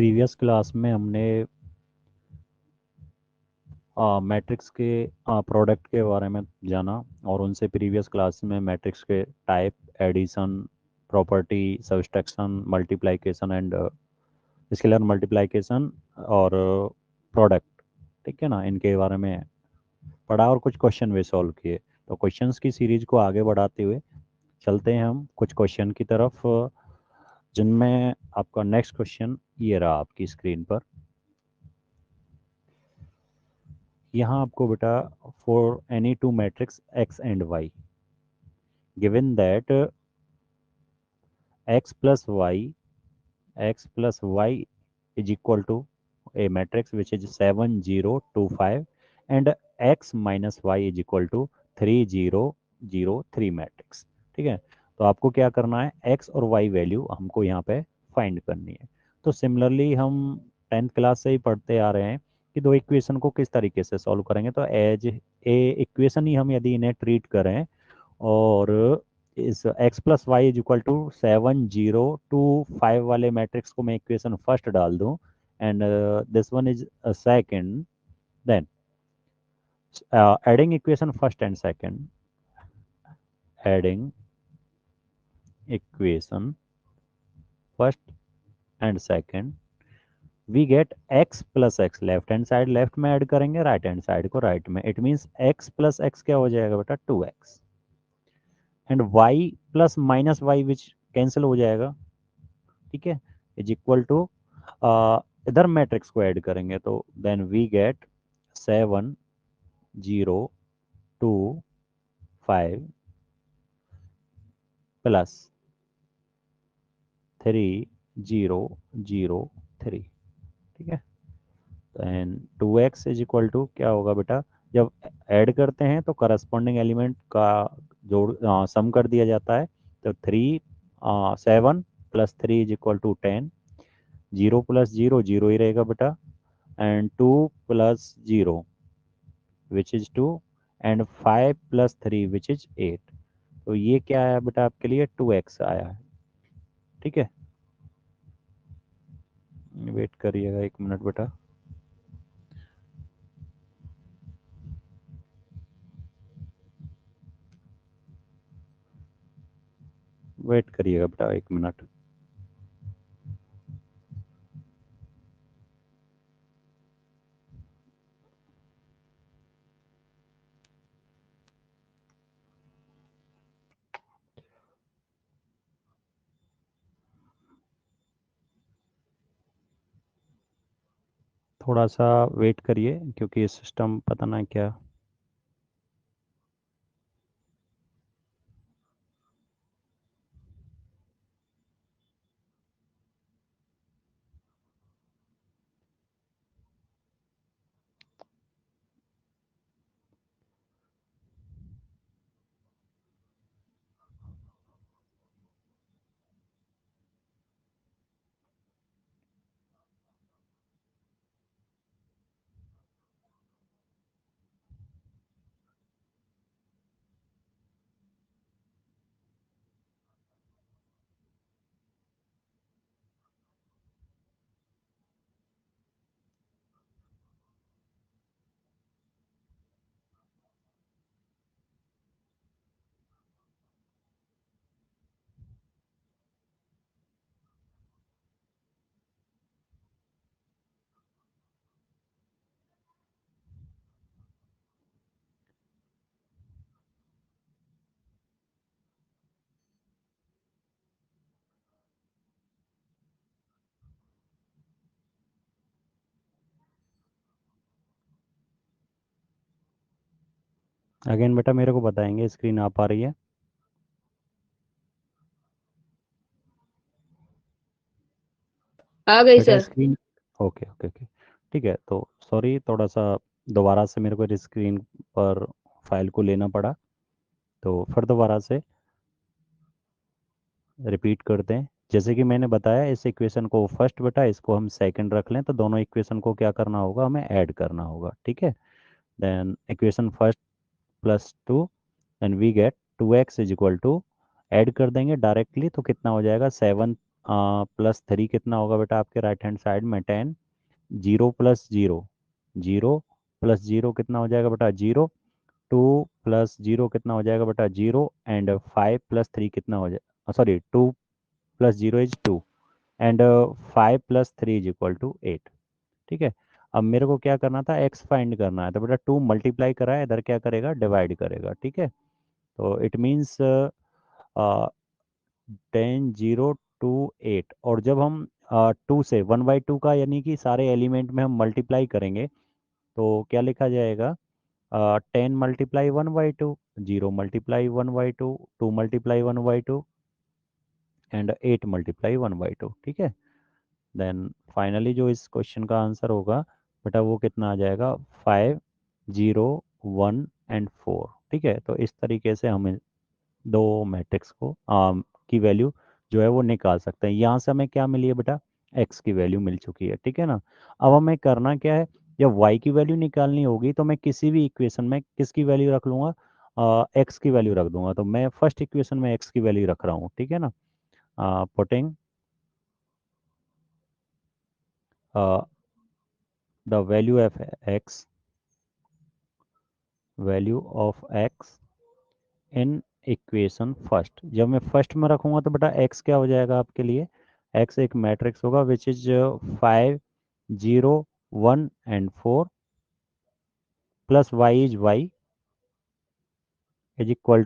Previous class में हमने matrix के प्रोडक्ट के बारे में जाना और उनसे प्रीवियस क्लास में मैट्रिक्स के type, addition, property, subtraction, multiplication and scalar multiplication और प्रोडक्ट, ठीक है ना, इनके बारे में पढ़ा और कुछ क्वेश्चन भी सॉल्व किए। तो क्वेश्चंस की सीरीज को आगे बढ़ाते हुए चलते हैं हम कुछ क्वेश्चन की तरफ, जिनमें आपका नेक्स्ट क्वेश्चन ये रहा आपकी स्क्रीन पर। यहाँ आपको बेटा for any two matrix X and Y given that x plus y is equal to a matrix which is 7 0 2 5 and x minus y is equal to 3 0 0 3 matrix. ठीक है, तो आपको क्या करना है, x और y वैल्यू हमको यहाँ पे फाइंड करनी है। तो सिमिलरली हम 10th क्लास से ही पढ़ते आ रहे हैं कि दो इक्वेशन को किस तरीके से सॉल्व करेंगे। तो एज ए इक्वेशन ही हम यदि इन्हें ट्रीट करें और इस x plus Y is equal to 7 0 2 5 वाले मैट्रिक्स को मैं इक्वेशन फर्स्ट डाल दूं and this one is second, then adding equation first and second, adding equation first and second, we get x plus X. Left hand side left में add करेंगे, right hand side को right में। It means x plus X क्या हो जाएगा बेटा, 2x, and y plus minus Y which cancel हो जाएगा, ठीक है, इज इक्वल टू इधर मैट्रिक्स को ऐड करेंगे तो देन वी गेट 7 0 2 5 प्लस 3 0 0 3, ठीक है। And 2x is equal to क्या होगा बेटा, जब ऐड करते हैं तो करस्पॉन्डिंग एलिमेंट का जोड़ सम कर दिया जाता है। तो 7 plus 3 is equal to 10, 0 plus 0 0 ही रहेगा बेटा, and 2 plus 0 which is 2 and 5 plus 3 which is 8। तो ये क्या आया बेटा आपके लिए, 2x आया है, ठीक है। वेट करिएगा 1 मिनट बेटा। वेट करिएगा बेटा 1 मिनट। थोड़ा सा वेट करिए क्योंकि सिस्टम पता ना क्या। अगेन बेटा मेरे को बताएंगे, स्क्रीन आ पा रही है आ गई बेटा sir. Screen? Okay okay okay, ठीक है। तो सॉरी, थोड़ा सा दोबारा से मेरे को स्क्रीन पर फाइल को लेना पड़ा, तो फिर दोबारा से रिपीट करते हैं। जैसे कि मैंने बताया, इस इक्वेशन को फर्स्ट बेटा, इसको हम सेकंड रख लें, तो दोनों इक्वेशन को क्या करना होगा, हमें ऐड करना होगा, ठीक है। Then equation first plus 2 and we get 2x is equal to, add कर देंगे डायरेक्टली तो कितना हो जाएगा, 7 प्लस 3 कितना होगा बेटा आपके राइट हैंड साइड में 10, 0 प्लस 0 0 प्लस 0 कितना हो जाएगा बेटा 0, 2 प्लस 0 कितना हो जाएगा बेटा 0, एंड 5 प्लस 3 कितना हो जाएगा, sorry 2 plus 0 is 2, and 5 plus 3 is equal to 8। ठीक है, अब मेरे को क्या करना था, एक्स फाइंड करना है, तो बेटा 2 मल्टीप्लाई करा है, इधर क्या करेगा डिवाइड करेगा। ठीक है, तो इट मीन्स 10 0 2 8, और जब हम 2 से 1/2 का यानी कि सारे एलिमेंट में हम मल्टीप्लाई करेंगे तो क्या लिखा जाएगा, 10 × 1/2, 0 × 1/2, 2 × 1/2 एंड 8 × 1/2। ठीक है, देन फाइनली जो इस क्वेश्चन का आंसर होगा बेटा वो कितना आ जाएगा, 5 0 1 एंड 4। ठीक है, तो इस तरीके से हम दो मैट्रिक्स को की वैल्यू जो है वो निकाल सकते हैं। यहाँ से हमें क्या मिली है बेटा, एक्स की वैल्यू मिल चुकी है। ठीक है ना, अब हमें करना क्या है, जब वाई की वैल्यू निकालनी होगी तो मैं किसी भी इक्वेशन में किसकी वैल्यू रख लूँगा, एक्स की वैल्यू रख दूंगा। तो मैं फर्स्ट इक्वेशन में एक्स की वैल्यू रख रहा हूँ। ठीक है ना, putting the value of x in equation first. जब मैं फर्स्ट में रखूंगा तो बेटा एक्स क्या हो जाएगा आपके लिए, एक्स एक मैट्रिक्स होगा which is 5 0 1 and 4, plus Y is equal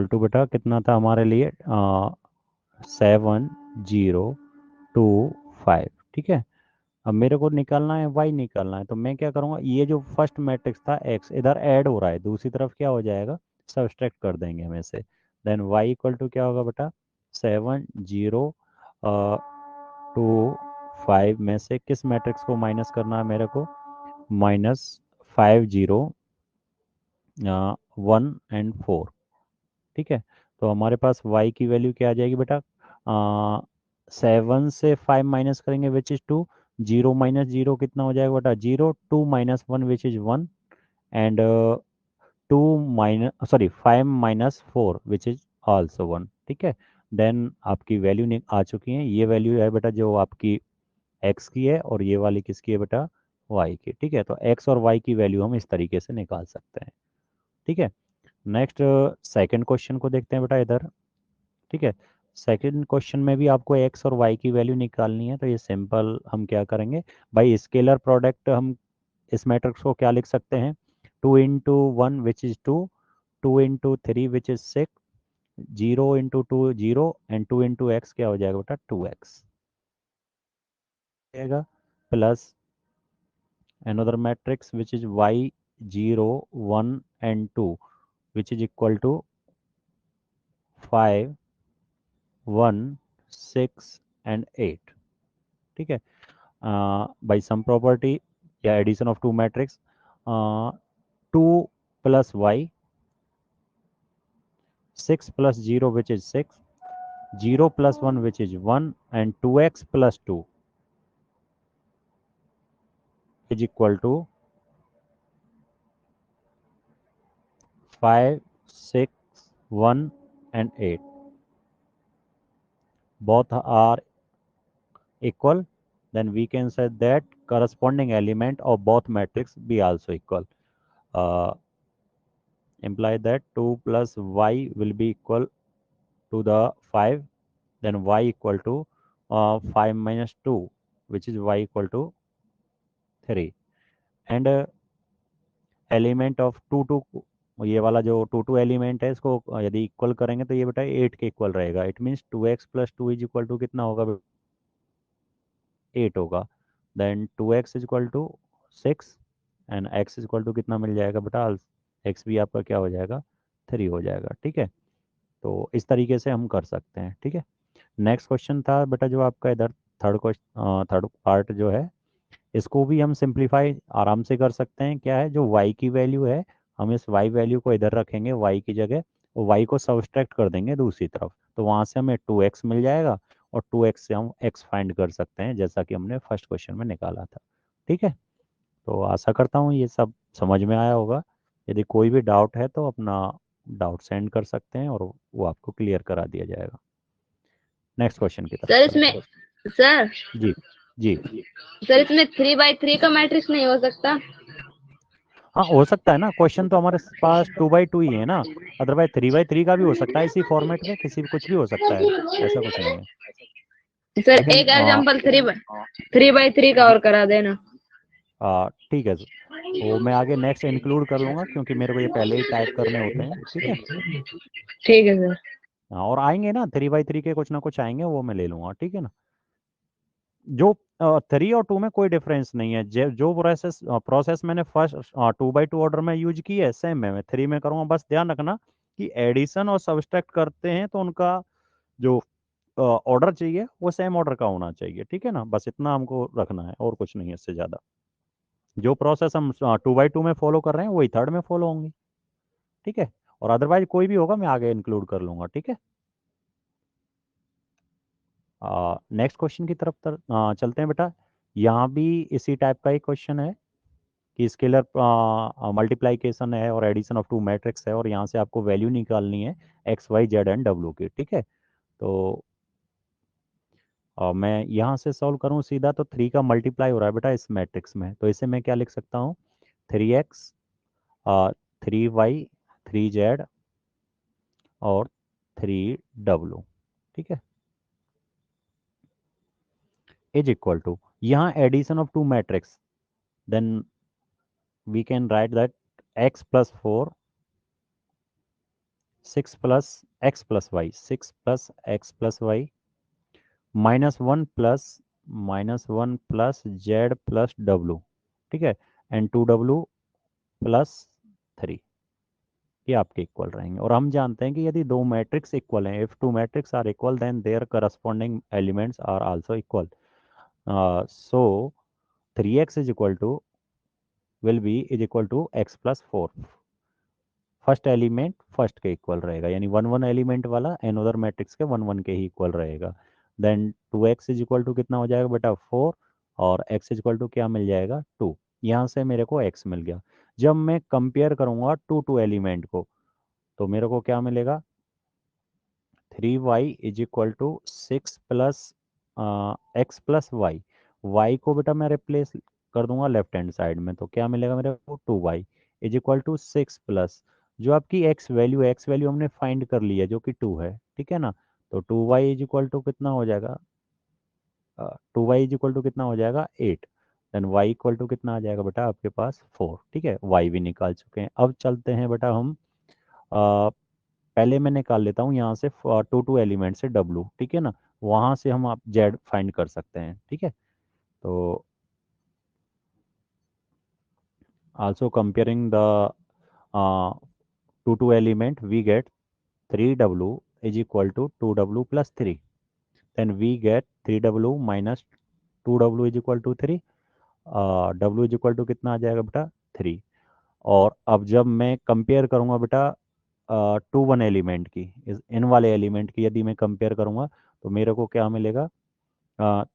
to बेटा कितना था हमारे लिए, 7 0 2 5। ठीक है, अब मेरे को निकालना है वाई निकालना है, तो मैं क्या करूँगा, ये जो फर्स्ट मैट्रिक्स था एक्स इधर ऐड हो रहा है, दूसरी तरफ क्या हो जाएगा, सब्सट्रैक्ट कर देंगे हमें से। देन वाई इक्वल टू क्या होगा बेटा, 7 0 2 5 में से किस मैट्रिक्स को माइनस करना है मेरे को, -5 0 1 एंड 4। ठीक है, तो हमारे पास y की वैल्यू क्या आ जाएगी बेटा, 7 से 5 माइनस करेंगे विच इज 2, 0 - 0 कितना हो जाएगा बेटा 0, 2 - 1 which is 1, and 5 - 4 which is also 1। ठीक है, देन आपकी वैल्यू आ चुकी है, ये वैल्यू है बेटा जो आपकी x की है, और ये वाली किसकी है बेटा, y की। ठीक है, तो x और y की वैल्यू हम इस तरीके से निकाल सकते हैं। ठीक है, नेक्स्ट सेकंड क्वेश्चन को देखते हैं बेटा इधर। ठीक है, सेकंड क्वेश्चन में भी आपको एक्स और वाई की वैल्यू निकालनी है, तो ये सिंपल हम क्या करेंगे भाई, स्केलर प्रोडक्ट हम इस मैट्रिक्स को क्या लिख सकते हैं, 2 × 1 विच is 2, 2 × 3 which is 6, 0 × 2 0, and 2 × x क्या हो जाएगा बेटा 2x जाएगा, plus another matrix which is y 0 1 and 2 which is equal to 5 1 6 and 8। ठीक है, by some property या addition of two matrix, 2 plus y, 6 plus 0 which is 6, 0 plus 1 which is 1, and 2x plus 2 is equal to 5 6 1 and 8, both are equal, then we can say that corresponding element of both matrix be also equal. Uh, Imply that 2 plus y will be equal to the 5, then y equal to 5 minus 2 which is y equal to 3, and element of 2 2, ये वाला जो 2 2 element है इसको यदि equal करेंगे तो ये बेटा 8 के इक्वल रहेगा। It means 2x plus 2 is equal to कितना होगा, 8 होगा। Then 2x is equal to 6, and x is equal to कितना मिल जाएगा बेटा, x भी आपका क्या हो जाएगा 3 हो जाएगा। ठीक है, तो इस तरीके से हम कर सकते हैं। ठीक है, नेक्स्ट क्वेश्चन था बेटा जो आपका इधर थर्ड क्वेश्चन, थर्ड पार्ट जो है, इसको भी हम सिंप्लीफाई आराम से कर सकते हैं। क्या है, जो y की वैल्यू है हम इस y वैल्यू को इधर रखेंगे y की जगह, और y को सब्सट्रैक्ट कर देंगे दूसरी तरफ, तो वहां से हमें 2x मिल जाएगा, और 2x से हम x फाइंड कर सकते हैं, जैसा कि हमने फर्स्ट क्वेश्चन में निकाला था। ठीक है, तो आशा करता हूँ ये सब समझ में आया होगा। यदि कोई भी डाउट है तो अपना डाउट सेंड कर सकते हैं और वो आपको क्लियर करा दिया जाएगा। नेक्स्ट क्वेश्चन की तरफ सर चलते इसमें हैं। सर जी जी। सर इसमें 3 by 3 का मैट्रिक्स नहीं हो सकता? हाँ हो सकता है ना, क्वेश्चन तो हमारे पास 2x2 ही है ना, अदरवाइज 3x3 का भी हो सकता है, इसी फॉर्मेट में किसी भी कुछ भी हो सकता है, ऐसा कुछ नहीं है। सर लेकिन एक एग्जांपल 3 by 3 का जी और करा देना। ठीक है, वो मैं आगे नेक्स्ट इंक्लूड कर लूँगा, क्योंकि मेरे को ये पहले ही टाइप करने होते हैं। ठीक है, ठीक है सर। हाँ, और आएंगे ना 3x3 के कुछ ना कुछ आएंगे, वो मैं ले लूँगा। ठीक है ना, जो 3 और 2 में कोई डिफरेंस नहीं है, जो प्रोसेस प्रोसेस मैंने फर्स्ट 2x2 ऑर्डर में यूज की है, सेम मैं 3 में करूँगा। बस ध्यान रखना कि एडिशन और सब्सट्रैक्ट करते हैं तो उनका जो ऑर्डर चाहिए वो सेम ऑर्डर का होना चाहिए। ठीक है ना, बस इतना हमको रखना है, और कुछ नहीं है इससे ज़्यादा। जो प्रोसेस हम 2x2 में फॉलो कर रहे हैं वही थर्ड में फॉलो होंगी। ठीक है, और अदरवाइज कोई भी होगा मैं आगे इंक्लूड कर लूँगा। ठीक है, नेक्स्ट क्वेश्चन की तरफ चलते हैं बेटा। यहाँ भी इसी टाइप का एक क्वेश्चन है कि स्केलर मल्टीप्लाइकेशन है और एडिशन ऑफ टू मैट्रिक्स है, और यहाँ से आपको वैल्यू निकालनी है X Y Z and W की। ठीक है, तो मैं यहाँ से सॉल्व करूँ सीधा, तो 3 का मल्टीप्लाई हो रहा है बेटा इस मैट्रिक्स में, तो इसे मैं क्या लिख सकता हूँ, 3x 3y 3z और 3w। ठीक है, इज इक्वल टू, यहाँ addition of two matrix, then we can write that x plus 4 6 plus x plus Y 6 plus x plus Y -1 plus Z plus W. ठीक है, एंड 2w प्लस 3, ये आपके equal रहेंगे। और हम जानते हैं कि यदि दो मैट्रिक्स इक्वल हैं, if two matrix are equal then their corresponding elements are also equal. So 3x is equal to will be is equal to x plus 4। First element first के इक्वल रहेगा, यानी 1 1 एलिमेंट वाला another matrix के 1 1 के ही equal रहेगा। Then 2x is equal to कितना हो जाएगा बेटा 4, और x इज इक्वल टू क्या मिल जाएगा 2। यहाँ से मेरे को x मिल गया। जब मैं कंपेयर करूंगा टू एलिमेंट को, तो मेरे को क्या मिलेगा, 3y is equal to 6 plus X plus Y. Y को बेटा मैं रिप्लेस कर दूंगा लेफ्ट हैंड साइड में, तो क्या मिलेगा मेरे को 2y is equal to 6 plus जो आपकी एक्स वैल्यू हमने फाइंड कर ली है जो कि 2 है। ठीक है ना, तो 2y इज इक्वल टू कितना हो जाएगा, 2y इज इक्वल टू कितना हो जाएगा 8। देन y इक्वल टू कितना आ जाएगा बेटा आपके पास 4। ठीक है, y भी निकाल चुके हैं। अब चलते हैं बेटा हम, पहले मैं निकाल लेता हूँ यहाँ से टू एलिमेंट से W। ठीक है ना, वहाँ से हम आप Z फाइंड कर सकते हैं। ठीक है, तो also comparing the two element we get 3W is equal to 2W plus 3। Then we get 3W minus 2W is equal to 3। W is equal to कितना आ जाएगा बेटा 3। और अब जब मैं कंपेयर करूंगा बेटा 2 1 एलिमेंट की, इन वाले एलिमेंट की यदि मैं कंपेयर करूंगा, तो मेरे को क्या मिलेगा,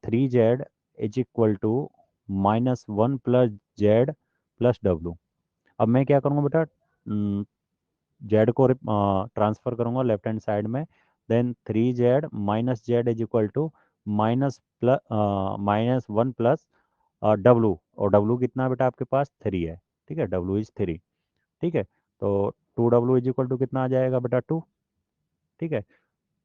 3z is equal to -1 plus Z plus W. अब मैं क्या करूंगा बेटा, जेड को ट्रांसफर करूंगा लेफ्ट हैंड साइड में। Then 3z minus Z is equal to -1 plus W, और डब्लू कितना बेटा आपके पास 3 है। ठीक है, डब्लू इज 3। ठीक है, तो 2w इज इक्वल टू कितना आ जाएगा बेटा 2। ठीक है,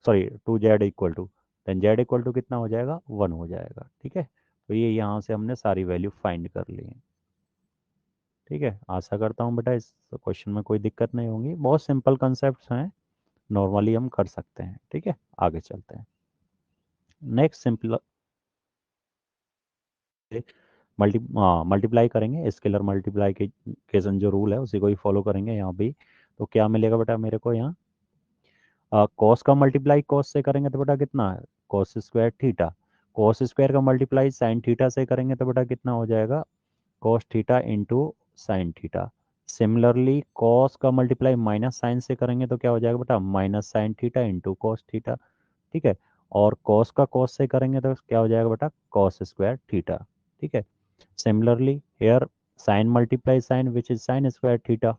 sorry 2z equal to, then z equal to कितना हो जाएगा 1 हो जाएगा। ठीक है, तो ये यहाँ से हमने सारी वैल्यू फाइंड कर ली है। ठीक है, आशा करता हूँ बेटा इस क्वेश्चन में कोई दिक्कत नहीं होगी, बहुत सिंपल कंसेप्ट हैं, नॉर्मली हम कर सकते हैं। ठीक है, आगे चलते हैं। नेक्स्ट सिंपल मल्टीप्लाई करेंगे, स्केलर मल्टीप्लाइकेशन जो रूल है उसी को ही फॉलो करेंगे यहाँ भी। तो क्या मिलेगा बेटा मेरे को यहाँ, कॉस का मल्टीप्लाई कॉस से करेंगे तो बेटा कितना है cos square theta. Cos square का मल्टीप्लाई साइन थीटा से करेंगे तो बेटा कितना हो जाएगा cos theta into sine theta. Similarly cos का मल्टीप्लाई माइनस साइन से करेंगे तो क्या हो जाएगा बेटा minus sine theta into cos theta. ठीक है, और कॉस का कॉस से करेंगे तो क्या हो जाएगा बेटा, कॉस स्क्वायर थीटा। ठीक है, similarly here sine multiply sine which is sine square theta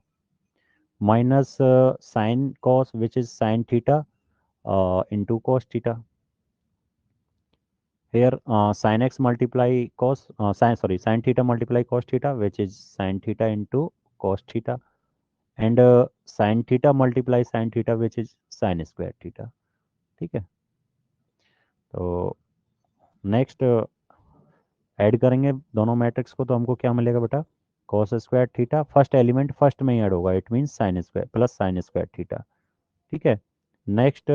minus sine cos which is sine theta into cos theta. Here sin x multiply cos sin theta multiply cos theta which is sin theta into cos theta and sin theta multiply sin theta which is sin square theta. ठीक है, तो next add करेंगे दोनों matrix को तो हमको क्या मिलेगा बेटा, cos square theta, first element first में ही ऐड होगा, it means sine square plus sign square theta. ठीक है, next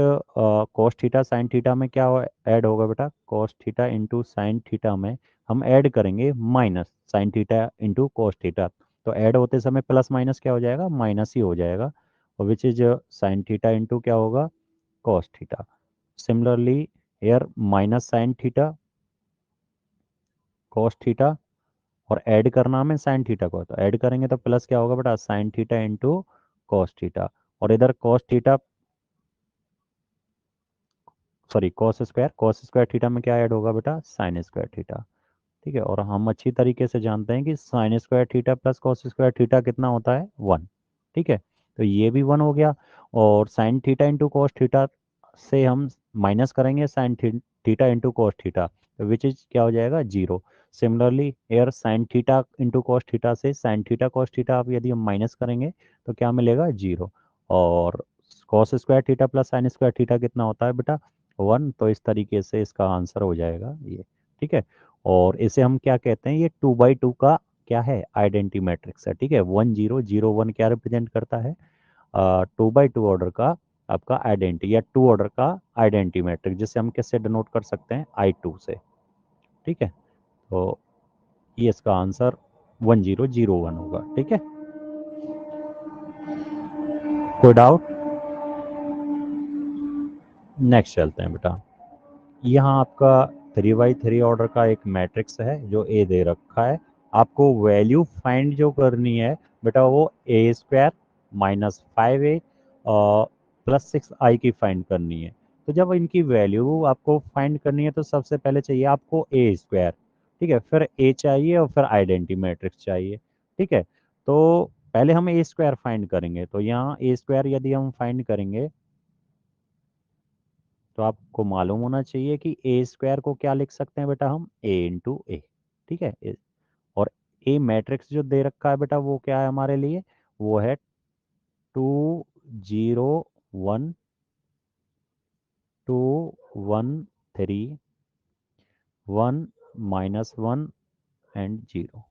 cos theta sine theta में क्या ऐड होगा बेटा, cos theta into sine theta में हम ऐड करेंगे minus sine theta into cos theta, तो ऐड होते समय प्लस माइनस क्या हो जाएगा, माइनस ही हो जाएगा, और विच इज साइन थीटा इंटू क्या होगा, cos theta. Similarly here minus sine theta cos theta और ऐड करना हमें साइन थीटा को, तो ऐड करेंगे तो प्लस क्या होगा बेटा, sine theta into cos theta, और इधर cos theta sorry cos square theta में क्या ऐड होगा बेटा, साइन स्क्वायर थीटा। ठीक है, और हम अच्छी तरीके से जानते हैं कि sign square theta plus cos square theta कितना होता है, 1। ठीक है, तो ये भी 1 हो गया, और sine theta into cos theta से हम माइनस करेंगे sine theta into cos theta, which is क्या हो जाएगा, 0। Similarly air sine theta into cos theta से साइन थीटा कॉस थीटा आप यदि हम माइनस करेंगे तो क्या मिलेगा, 0। और cos square theta plus sign square theta कितना होता है बेटा, 1, तो इस तरीके से इसका आंसर हो जाएगा ये। ठीक है, और इसे हम क्या कहते हैं, ये 2x2 का क्या है, आइडेंटिटी मैट्रिक्स है। ठीक है, 1 0 0 1 क्या रिप्रेजेंट करता है, 2x2 ऑर्डर का आपका आइडेंटिटी या 2 ऑर्डर का आइडेंटिटी मैट्रिक्स, जिसे हम किससे डिनोट कर सकते हैं, I2 से। ठीक है, तो ये इसका आंसर 1 0 0 1 होगा। ठीक है, कोई डाउट, नेक्स्ट चलते हैं बेटा। यहाँ आपका 3x3 ऑर्डर का एक मैट्रिक्स है जो ए दे रखा है, आपको वैल्यू फाइंड जो करनी है बेटा, वो ए square minus 5a plus 6i की फाइंड करनी है। तो जब इनकी वैल्यू आपको फाइंड करनी है तो सबसे पहले चाहिए आपको ए स्क्वायर। ठीक है, फिर ए चाहिए और फिर आइडेंटिटी मैट्रिक्स चाहिए। ठीक है, तो पहले हम ए स्क्वायर फाइंड करेंगे, तो यहाँ ए स्क्वायर यदि हम फाइंड करेंगे तो आपको मालूम होना चाहिए कि ए स्क्वायर को क्या लिख सकते हैं बेटा, हम ए इंटू ए। ठीक है, और ए मैट्रिक्स जो दे रखा है बेटा वो क्या है हमारे लिए, वो है 2 0 1 2 1 3 1 -1 एंड 0।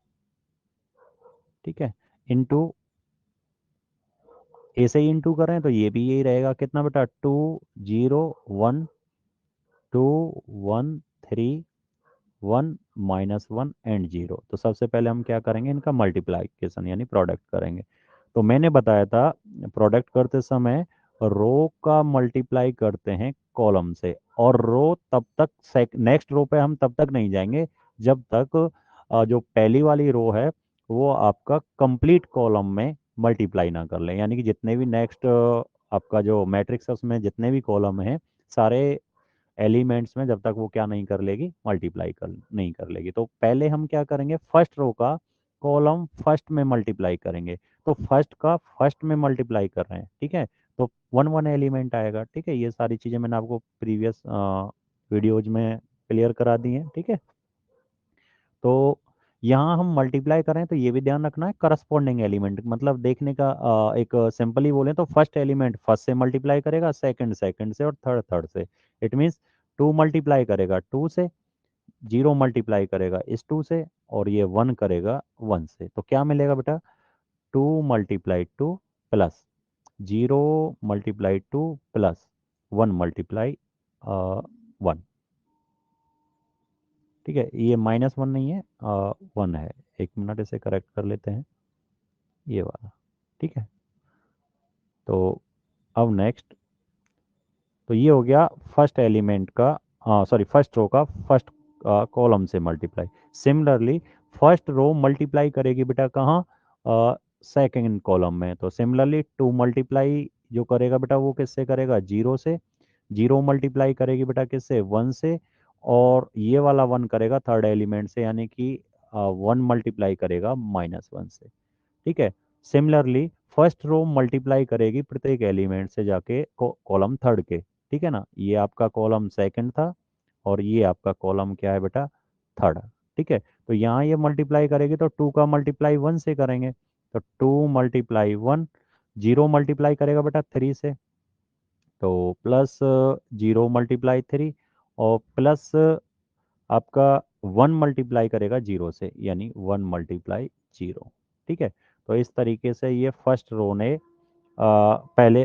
ठीक है, इंटू ए से ही इंटू करें तो ये भी यही रहेगा, कितना बेटा, 2 0 1 2 1 3 1 -1 एंड 0। तो सबसे पहले हम क्या करेंगे, इनका मल्टीप्लाइकेशन यानी प्रोडक्ट करेंगे। तो मैंने बताया था प्रोडक्ट करते समय रो का मल्टीप्लाई करते हैं कॉलम से, और रो तब तक नेक्स्ट रो पे हम तब तक नहीं जाएंगे जब तक जो पहली वाली रो है वो आपका कंप्लीट कॉलम में मल्टीप्लाई ना कर ले, यानी कि जितने भी नेक्स्ट आपका जो मैट्रिक्स है उसमें जितने भी कॉलम हैं सारे एलिमेंट्स में जब तक वो क्या नहीं कर लेगी, मल्टीप्लाई कर नहीं कर लेगी। तो पहले हम क्या करेंगे, फर्स्ट रो का कॉलम फर्स्ट में मल्टीप्लाई करेंगे, तो फर्स्ट का फर्स्ट में मल्टीप्लाई कर रहे हैं। ठीक है, तो 1 1 एलिमेंट आएगा। ठीक है, ये सारी चीज़ें मैंने आपको प्रीवियस वीडियोज में क्लियर करा दी हैं। ठीक है, तो यहाँ हम मल्टीप्लाई करें तो ये भी ध्यान रखना है करस्पॉन्डिंग एलिमेंट, मतलब देखने का एक सिंपली बोले तो फर्स्ट एलिमेंट फर्स्ट से मल्टीप्लाई करेगा, सेकंड सेकंड से, और थर्ड थर्ड से। इट मीन्स 2 मल्टीप्लाई करेगा 2 से, 0 मल्टीप्लाई करेगा इस 2 से, और ये 1 करेगा 1 से। तो क्या मिलेगा बेटा, 2 × 2 प्लस 0 × 2 प्लस 1 × 1। ठीक है, ये -1 नहीं है, 1 है। एक मिनट इसे करेक्ट कर लेते हैं, ये वाला। ठीक है, तो अब नेक्स्ट, तो ये हो गया फर्स्ट एलिमेंट का सॉरी फर्स्ट रो का फर्स्ट कॉलम से multiply. Similarly first row multiply करेगी बेटा कहाँ, सेकेंड कॉलम में। तो सिमिलरली 2 मल्टीप्लाई जो करेगा बेटा वो किससे करेगा, 0 से। जीरो मल्टीप्लाई करेगी बेटा किससे, 1 से, और ये वाला 1 करेगा थर्ड एलिमेंट से, यानी कि 1 मल्टीप्लाई करेगा -1 से। ठीक है। सिमिलरली फर्स्ट रो मल्टीप्लाई करेगी प्रत्येक एलिमेंट से जाके कॉलम थर्ड के। ठीक है ना, ये आपका कॉलम सेकंड था और ये आपका कॉलम क्या है बेटा, थर्ड। ठीक है, तो यहाँ ये मल्टीप्लाई करेगी तो 2 का मल्टीप्लाई 1 से करेंगे, तो 2 मल्टीप्लाई 1, जीरो मल्टीप्लाई करेगा बेटा 3 से, तो प्लस जीरो मल्टीप्लाई 3, और प्लस आपका 1 मल्टीप्लाई करेगा जीरो से, यानी 1 मल्टीप्लाई जीरो। ठीक है, तो इस तरीके से ये फर्स्ट रो ने पहले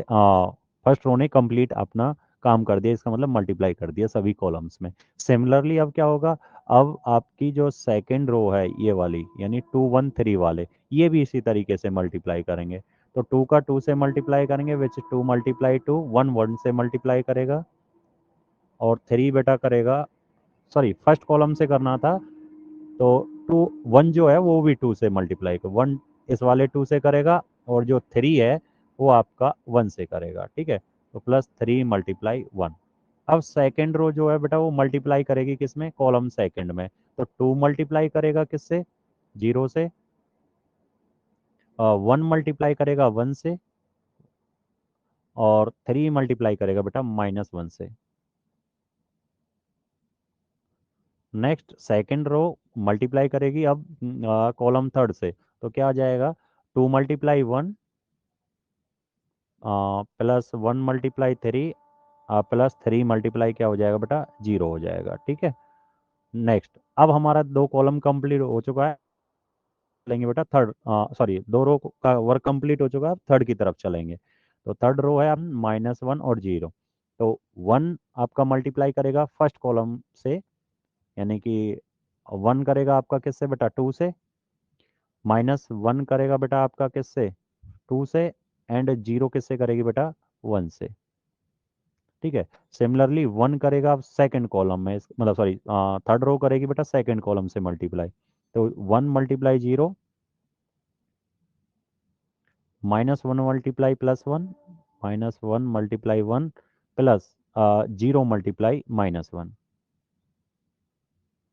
फर्स्ट रो ने कंप्लीट अपना काम कर दिया, इसका मतलब मल्टीप्लाई कर दिया सभी कॉलम्स में। सिमिलरली अब क्या होगा, अब आपकी जो सेकंड रो है ये वाली, यानी 2 1 3 वाले, ये भी इसी तरीके से मल्टीप्लाई करेंगे। तो 2 का 2 से मल्टीप्लाई करेंगे, विच 2 मल्टीप्लाई 2, 1 1 से मल्टीप्लाई करेगा, और 3 बेटा करेगा, सॉरी फर्स्ट कॉलम से करना था, तो 2 1 जो है वो भी 2 से मल्टीप्लाई कर, 1 इस वाले 2 से करेगा, और जो 3 है वो आपका 1 से करेगा। ठीक है, तो प्लस 3 मल्टीप्लाई 1। अब सेकेंड रो जो है बेटा वो मल्टीप्लाई करेगी किसमें, कॉलम सेकेंड में, तो 2 मल्टीप्लाई करेगा किससे, जीरो से, 1 मल्टीप्लाई करेगा 1 से, और 3 मल्टीप्लाई करेगा बेटा -1 से। नेक्स्ट सेकेंड रो मल्टीप्लाई करेगी अब कॉलम थर्ड से, तो क्या आ जाएगा, 2 multiply 1 plus 1 multiply 3 plus 3 multiply क्या हो जाएगा बेटा, जीरो हो जाएगा। ठीक है, नेक्स्ट अब हमारा दो कॉलम कंप्लीट हो चुका है, चलेंगे बेटा थर्ड, सॉरी दो रो का वर्क कंप्लीट हो चुका है, अब थर्ड की तरफ चलेंगे। तो थर्ड रो है -1 और जीरो, तो 1 आपका मल्टीप्लाई करेगा फर्स्ट कॉलम से, यानी कि 1 करेगा आपका किससे बेटा, 2 से, -1 करेगा बेटा आपका किससे, 2 से, एंड जीरो किससे करेगी बेटा, 1 से। ठीक है, सिमिलरली 1 करेगा सेकंड कॉलम में, मतलब सॉरी थर्ड रो करेगी बेटा सेकंड कॉलम से मल्टीप्लाई, तो 1 multiply zero, -1 multiply +1, -1 multiply 1, plus zero multiply -1।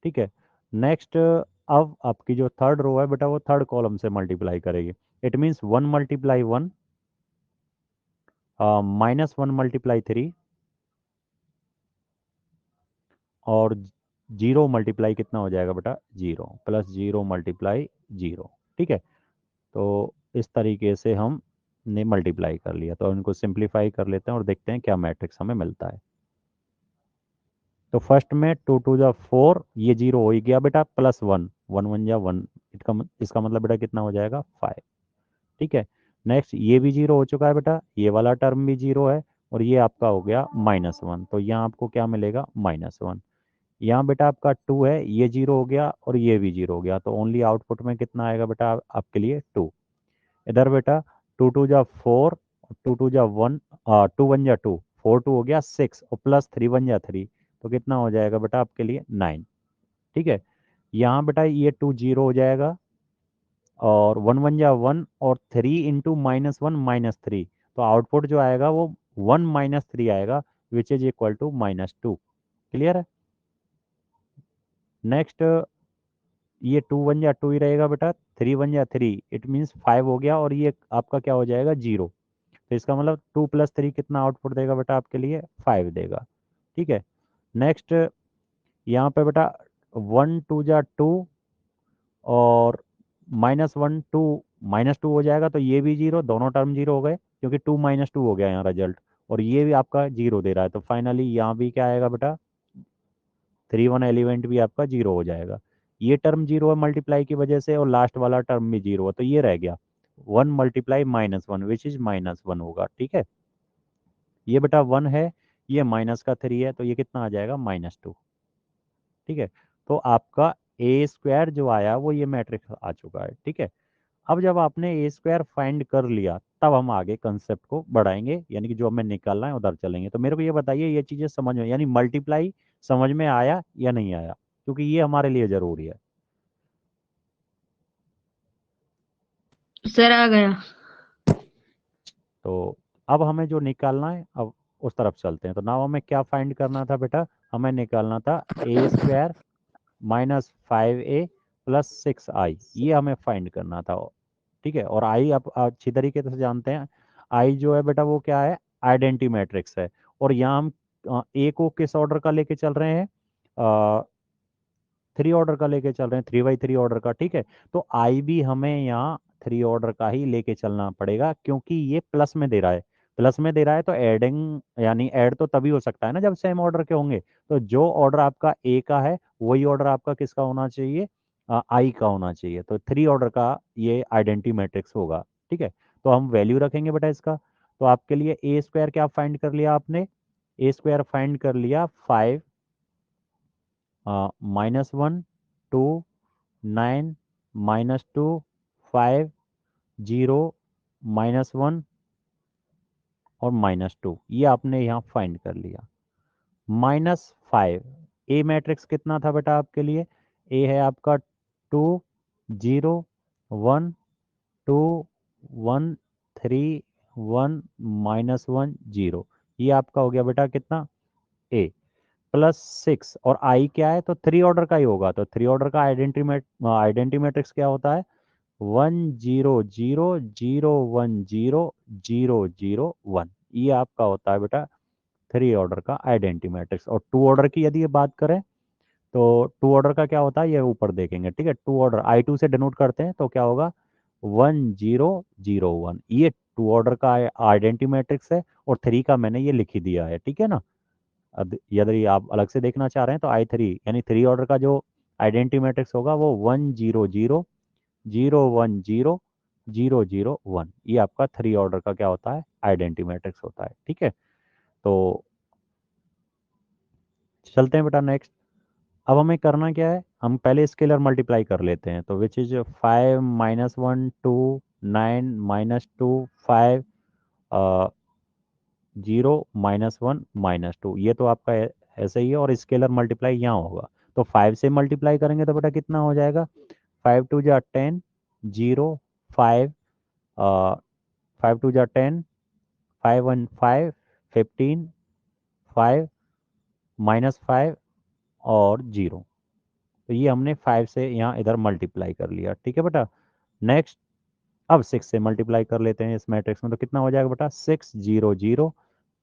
ठीक है, नेक्स्ट अब आपकी जो थर्ड रो है बेटा वो थर्ड कॉलम से मल्टीप्लाई करेगी, इट मीन्स 1 मल्टीप्लाई 1, -1 मल्टीप्लाई 3, और जीरो मल्टीप्लाई कितना हो जाएगा बेटा, zero, plus zero multiply zero. ठीक है, तो इस तरीके से हम ने मल्टीप्लाई कर लिया, तो इनको सिंप्लीफाई कर लेते हैं और देखते हैं क्या मैट्रिक्स हमें मिलता है। तो फर्स्ट में 2 2 जा 4, ये जीरो हो ही गया बेटा, प्लस 1 1 1 जा 1, इसका मतलब बेटा कितना हो जाएगा, 5। ठीक है, नेक्स्ट ये भी जीरो हो चुका है बेटा, ये वाला टर्म भी जीरो है, और ये आपका हो गया -1, तो यहाँ आपको क्या मिलेगा, -1। यहाँ बेटा आपका 2 है, ये जीरो हो गया और ये भी जीरो हो गया, तो ओनली आउटपुट में कितना आएगा बेटा आपके लिए, 2। इधर बेटा 2 2 जा 4, 2 2 जा 1, 2 1 जा 2, 4 2 हो गया 6, और प्लस 3 1 जा 3, तो कितना हो जाएगा बेटा आपके लिए, 9। ठीक है, यहाँ बेटा ये 2 जीरो हो जाएगा, और 1 1 जा 1, और 3 इंटू -1 -3, तो आउटपुट जो आएगा वो 1 -3 आएगा, which is equal to -2। Clear है। नेक्स्ट ये 2 1 जा 2 ही रहेगा बेटा, 3 1 जा 3, इट मीन्स 5 हो गया, और ये आपका क्या हो जाएगा, जीरो। तो इसका मतलब 2 + 3 कितना आउटपुट देगा बेटा आपके लिए, 5 देगा। ठीक है, नेक्स्ट यहाँ पे बेटा 1 2 जा 2, और -1 2 -2 हो जाएगा, तो ये भी जीरो, दोनों टर्म जीरो हो गए, क्योंकि 2 -2 हो गया यहाँ रिजल्ट, और ये भी आपका जीरो दे रहा है, तो फाइनली यहाँ भी क्या आएगा बेटा, 3 1 एलिमेंट भी आपका जीरो हो जाएगा। ये टर्म जीरो है मल्टीप्लाई की वजह से, और लास्ट वाला टर्म भी जीरो है, तो ये रह गया 1 मल्टीप्लाई -1, विच इज -1 होगा। ठीक है, ये बेटा 1 है, ये माइनस का 3 है, तो ये कितना आ जाएगा, -2। ठीक है, तो आपका ए स्क्वायर जो आया वो ये मैट्रिक्स आ चुका है। ठीक है, अब जब आपने ए स्क्वायर फाइंड कर लिया, तब हम आगे कंसेप्ट को बढ़ाएंगे, यानी कि जो हमें निकालना है उधर चलेंगे। तो मेरे को ये बताइए, ये चीजें समझ में, यानी मल्टीप्लाई समझ में आया या नहीं आया, क्योंकि ये हमारे लिए जरूरी है। सर आ गया। तो अब हमें जो निकालना है, अब उस तरफ चलते हैं। तो नाउ हमें क्या फाइंड करना था बेटा, हमें निकालना था a² minus 5a plus 6i, ये हमें फाइंड करना था। ठीक है, और आई आप अच्छी तरीके से जानते हैं, आई जो है बेटा वो क्या है, आइडेंटिटी मैट्रिक्स है। और यहाँ हम ए को किस ऑर्डर का लेके चल रहे हैं, 3 ऑर्डर का लेके चल रहे हैं, 3 by 3 ऑर्डर का। ठीक है, तो आई भी हमें यहाँ 3 ऑर्डर का ही लेके चलना पड़ेगा, क्योंकि ये प्लस में दे रहा है। प्लस में दे रहा है तो एडिंग यानी ऐड तो तभी हो सकता है ना जब सेम ऑर्डर के होंगे। तो जो ऑर्डर आपका ए का है वही ऑर्डर आपका किसका होना चाहिए, आई का होना चाहिए। तो 3 ऑर्डर का ये आइडेंटिटी मैट्रिक्स होगा। ठीक है, तो हम वैल्यू रखेंगे बेटा इसका। तो आपके लिए a² क्या फाइंड कर लिया आपने, a² फाइंड कर लिया 5 -1 2 9 -2 5 0 -1 और -2, ये आपने यहाँ फाइंड कर लिया। -5, ए मैट्रिक्स कितना था बेटा आपके लिए, ए है आपका 2 0 1 2 1 3 1 -1 0, ये आपका हो गया बेटा कितना, ए प्लस 6। और आई क्या है, तो 3 ऑर्डर का ही होगा। तो 3 ऑर्डर का आइडेंटिटी मैट्रिक्स क्या होता है, 1 0 0 0 1 0 0 0 1, ये आपका होता है बेटा 3 ऑर्डर का आइडेंटिटी मैट्रिक्स। और 2 ऑर्डर की यदि ये बात करें तो 2 ऑर्डर का क्या होता है, ये ऊपर देखेंगे। ठीक है, 2 ऑर्डर I2 से डिनोट करते हैं, तो क्या होगा 1 0 0 1, ये 2 ऑर्डर का आइडेंटिटी मैट्रिक्स है। और 3 का मैंने ये लिख ही दिया है। ठीक है ना, यदि आप अलग से देखना चाह रहे हैं तो I3 यानी 3 ऑर्डर का जो आइडेंटिटी मैट्रिक्स होगा वो 1 0 0 0 1 0 0 1, ये आपका 3 ऑर्डर का क्या होता है, आइडेंटिटी मैट्रिक्स होता है। ठीक है, तो चलते हैं बेटा नेक्स्ट। अब हमें करना क्या है, हम पहले स्केलर मल्टीप्लाई कर लेते हैं। तो विच इज 5 -1 2 9 -2 5 0 -1 -2, ये तो आपका ऐसे ही है। और स्केलर मल्टीप्लाई यहाँ होगा, तो 5 से मल्टीप्लाई करेंगे तो बेटा कितना हो जाएगा, 5 2 जा 10 0 5 5 2 जा 10 5 1 5 15 5 -5 और 0। तो ये हमने 5 से यहाँ इधर मल्टीप्लाई कर लिया। ठीक है बेटा, नेक्स्ट अब 6 से मल्टीप्लाई कर लेते हैं इस मैट्रिक्स में। तो कितना हो जाएगा बेटा, 6 0 0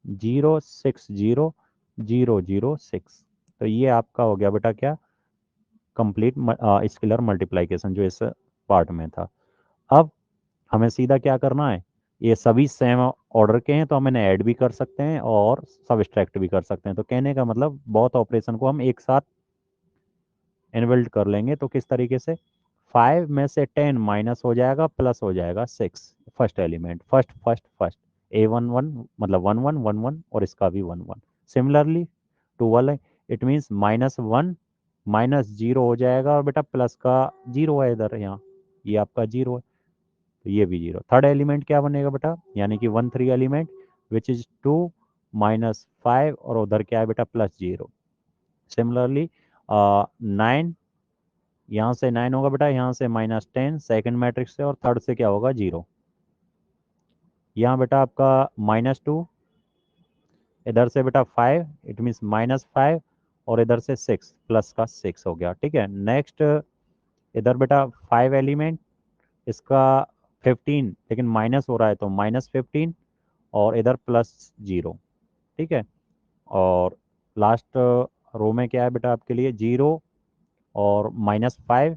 0 6 0 0 0 6। तो ये आपका हो गया बेटा क्या, कंप्लीट स्केलर मल्टीप्लिकेशन जो इस पार्ट में था। अब हमें सीधा क्या करना है, ये सभी सेम ऑर्डर के हैं तो हम इन्हें ऐड भी कर सकते हैं और सबट्रैक्ट भी कर सकते हैं। तो कहने का मतलब बहुत ऑपरेशन को हम एक साथ इनबिल्ट कर लेंगे। तो किस तरीके से, 5 में से 10 माइनस हो जाएगा, प्लस हो जाएगा 6, first element, first first first, A11 मतलब 1 1 1 1, और इसका भी 1 1। सिमिलरली 12 इट मीन्स -1 -0 हो जाएगा, और बेटा प्लस का 0 है इधर, यहाँ ये आपका 0 है, तो ये भी 0। थर्ड एलिमेंट क्या बनेगा बेटा, यानी कि 1 3 एलिमेंट विच इज 2 -5, और उधर क्या है बेटा, +0। सिमिलरली 9, यहाँ से 9 होगा बेटा, यहाँ से -10 सेकंड मैट्रिक्स से, और थर्ड से क्या होगा, 0। यहाँ बेटा आपका -2, इधर से बेटा 5 इट मीन्स -5, और इधर से 6 प्लस का 6 हो गया। ठीक है, नेक्स्ट इधर बेटा 5 एलिमेंट, इसका 15 लेकिन माइनस हो रहा है तो -15, और इधर +0। ठीक है, और लास्ट रो में क्या है बेटा आपके लिए, 0 और -5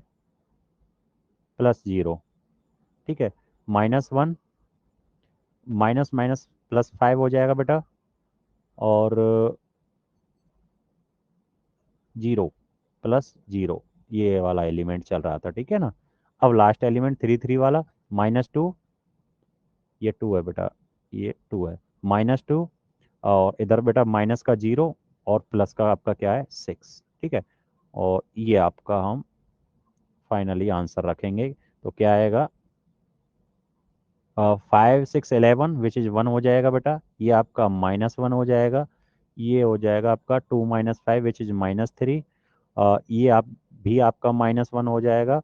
+0। ठीक है, -1 माइनस माइनस +5 हो जाएगा बेटा, और 0 +0, ये वाला एलिमेंट चल रहा था। ठीक है ना, अब लास्ट एलिमेंट 3 3 वाला, -2, ये 2 है बेटा, ये 2 है, -2, और इधर बेटा माइनस का 0, और प्लस का आपका क्या है, 6। ठीक है, और ये आपका हम फाइनली आंसर रखेंगे। तो क्या आएगा, 5 6 11 विच इज 1 हो जाएगा बेटा, ये आपका -1 हो जाएगा, ये हो जाएगा आपका 2 -5 विच इज -3, ये आप भी आपका -1 हो जाएगा।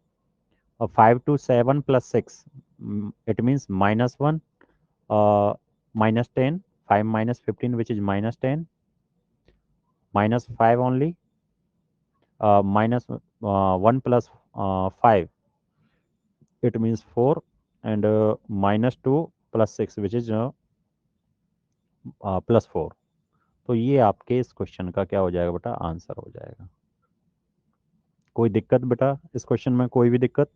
और 5 to 7 + 6 it means -1 -10, 5 minus 15 which is minus 10, minus 5 only, minus 1 plus 5 it means 4, and minus 2 plus 6 which is plus 4। तो ये आपके इस क्वेश्चन का क्या हो जाएगा बेटा, आंसर हो जाएगा। कोई दिक्कत बेटा इस क्वेश्चन में, कोई भी दिक्कत?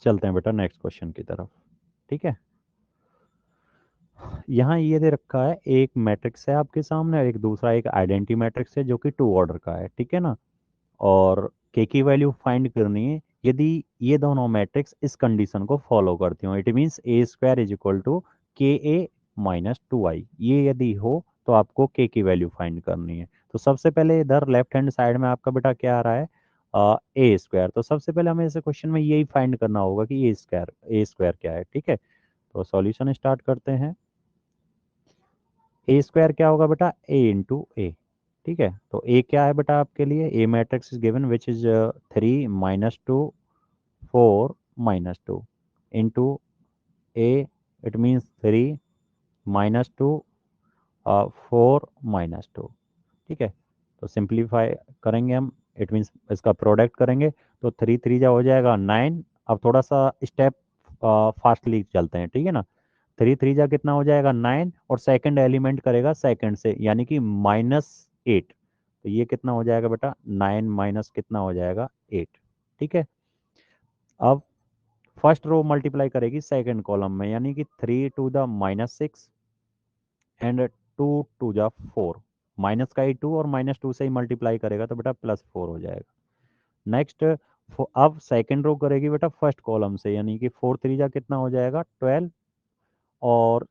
चलते हैं बेटा नेक्स्ट क्वेश्चन की तरफ। ठीक है, यहाँ ये दे रखा है, एक मैट्रिक्स है आपके सामने और एक दूसरा एक आइडेंटिटी मैट्रिक्स है जो कि 2 ऑर्डर का है। ठीक है ना, और के की वैल्यू फाइंड करनी है यदि ये दोनों मैट्रिक्स इस कंडीशन को फॉलो करती हो। It means A square is equal to k A minus 2i। ये यदि हो तो आपको के की वैल्यू फाइंड करनी है। तो सबसे पहले इधर लेफ्ट हैंड साइड में आपका बेटा क्या आ रहा है, ए स्क्वायर। तो सबसे पहले हमें इस क्वेश्चन में यही फाइंड करना होगा कि ए स्क्वायर क्या है। ठीक है, तो सॉल्यूशन स्टार्ट करते हैं। ए स्क्वायर क्या होगा बेटा, ए इंटू ए। ठीक है, तो ए क्या है बेटा आपके लिए, A matrix is given which is 3 - 2 4 -2 into A, it means 3 - 2 4 -2। ठीक है, तो सिंप्लीफाई करेंगे हम, इट मीन्स इसका प्रोडक्ट करेंगे तो 3 3 जा हो जाएगा 9। अब थोड़ा सा स्टेप फास्टली चलते हैं। ठीक है ना, 3 3 जा कितना हो जाएगा 9, और सेकंड एलिमेंट करेगा सेकंड से यानी कि -8। तो ये कितना हो जाएगा बेटा, 9 माइनस कितना हो जाएगा 8। ठीक है, अब फर्स्ट रो मल्टीप्लाई करेगी सेकंड कॉलम में यानी कि 3 - 2 = -6 एंड 2 - 2 = 4। माइनस का ही 2 और -2 से ही मल्टीप्लाई करेगा तो बेटा +4 हो जाएगा। नेक्स्ट, अब सेकंड रो करेगी बेटा फर्स्ट कॉलम से यानी कि 4 3 जा कितना हो जाएगा 12, और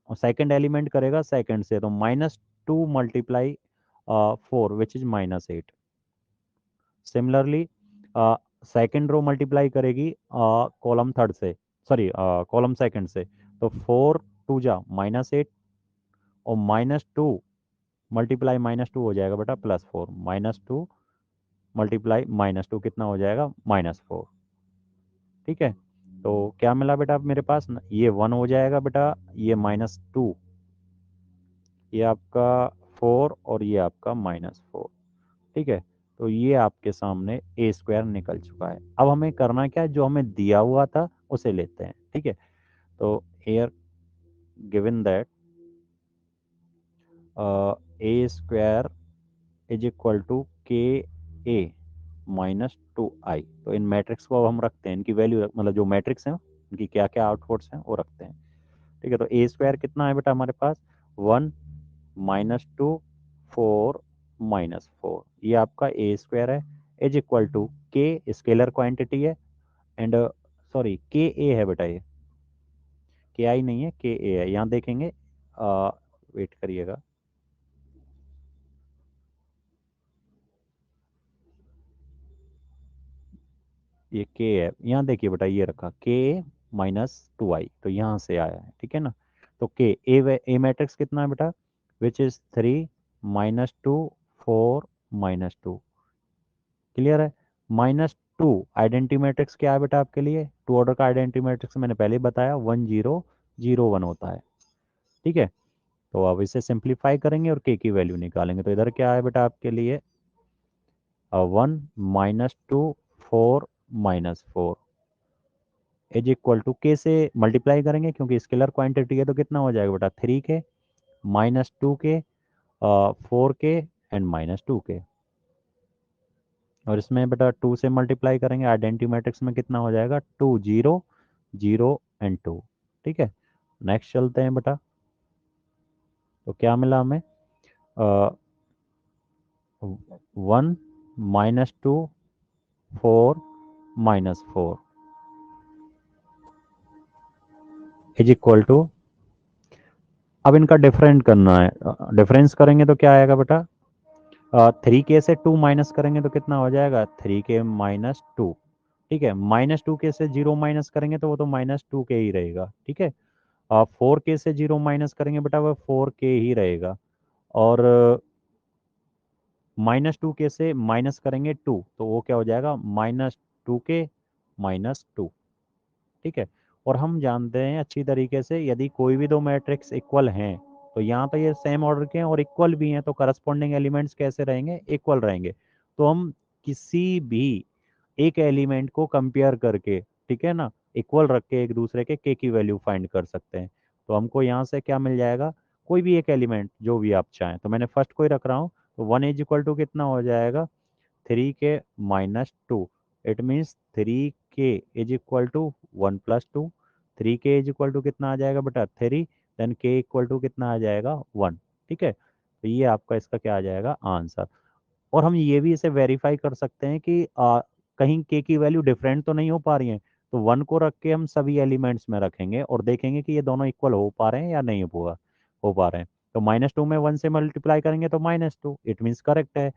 सेकंड एलिमेंट करेगा सेकंड से तो -2 multiply 4 which is -8। Similarly second row multiply करेगी कॉलम थर्ड से, सॉरी कॉलम सेकंड से, तो 4 2 जा -8, और -2 मल्टीप्लाई -2 हो जाएगा बेटा +4। -2 मल्टीप्लाई -2 कितना हो जाएगा -4। ठीक है, तो क्या मिला बेटा मेरे पास, ये 1 हो जाएगा बेटा, ये -2, ये आपका 4 और ये आपका -4। ठीक है, तो ये आपके सामने ए स्क्वायर निकल चुका है। अब हमें करना क्या है, जो हमें दिया हुआ था उसे लेते हैं। ठीक है, तो here given that A square is equal to k A -2i। तो इन मैट्रिक्स को अब हम रखते हैं, इनकी वैल्यू मतलब जो मैट्रिक्स हैं इनकी क्या क्या आउटपुट्स हैं वो रखते हैं। ठीक है, तो ए स्क्वायर कितना है बेटा हमारे पास, 1 -2 4 -4, ये आपका ए स्क्वायर है, इज इक्वल टू के स्केलर क्वांटिटी है, एंड सॉरी के ए है बेटा, ये के आई नहीं है, के ए है। यहाँ देखेंगे, वेट करिएगा, ये के है, यहाँ देखिए बेटा ये रखा के -2i, तो यहाँ से आया है। ठीक है ना, तो के ए मैट्रिक्स कितना है बेटा, विच इज 3 - 2 4 -2। क्लियर है, -2 आइडेंटिटी मैट्रिक्स क्या है बेटा आपके लिए, टू ऑर्डर का आइडेंटिटी मैट्रिक्स मैंने पहले ही बताया 1 0 0 1 होता है। ठीक है, तो अब इसे सिंप्लीफाई करेंगे और के की वैल्यू निकालेंगे। तो इधर क्या है बेटा आपके लिए, 1 -2 4 -4 इज इक्वल टू के से मल्टीप्लाई करेंगे क्योंकि स्केलर क्वांटिटी है, तो कितना हो जाएगा बेटा 3k -2k 4k and -2k, और इसमें बेटा 2 से मल्टीप्लाई करेंगे, आइडेंटिटी मैट्रिक्स में कितना हो जाएगा 2 0 0 एंड 2। ठीक है, नेक्स्ट चलते हैं बेटा, तो क्या मिला हमें, 1 -2 4 -4 इज इक्वल टू, अब इनका डिफरेंट करना है, डिफरेंस करेंगे तो क्या आएगा बेटा, 3k से 2 माइनस करेंगे तो कितना हो जाएगा 3k -2। ठीक है, -2k से 0 माइनस करेंगे तो वो तो -2k ही रहेगा। ठीक है, 4k से 0 माइनस करेंगे बेटा वो 4k ही रहेगा, और -2k से माइनस करेंगे 2, तो वो क्या हो जाएगा -2k -2। ठीक है। और हम जानते हैं अच्छी तरीके से, यदि कोई भी दो मैट्रिक्स इक्वल हैं तो यहाँ तो ये सेम ऑर्डर के हैं और इक्वल भी हैं, तो करस्पॉन्डिंग एलिमेंट्स कैसे रहेंगे, इक्वल रहेंगे। तो हम किसी भी एक एलिमेंट को कंपेयर करके, ठीक है ना, इक्वल रख के एक दूसरे के की वैल्यू फाइंड कर सकते हैं। तो हमको यहाँ से क्या मिल जाएगा, कोई भी एक एलिमेंट जो भी आप चाहें, तो मैंने फर्स्ट को ही रख रहा हूँ। तो 1 = कितना हो जाएगा, 3k -2। It means 3k = 1 + 2। 3k = कितना आ जाएगा बेटा, 3। देन k कितना आ जाएगा, 1। ठीक है, तो ये आपका इसका क्या आ जाएगा, आंसर। और हम ये भी इसे वेरीफाई कर सकते हैं कि कहीं के की वैल्यू डिफरेंट तो नहीं हो पा रही है। तो 1 को रख के हम सभी एलिमेंट्स में रखेंगे और देखेंगे कि ये दोनों इक्वल हो पा रहे हैं या नहीं हो पा रहे हैं। तो -2 में 1 से मल्टीप्लाई करेंगे तो -2, इट मीन्स करेक्ट है।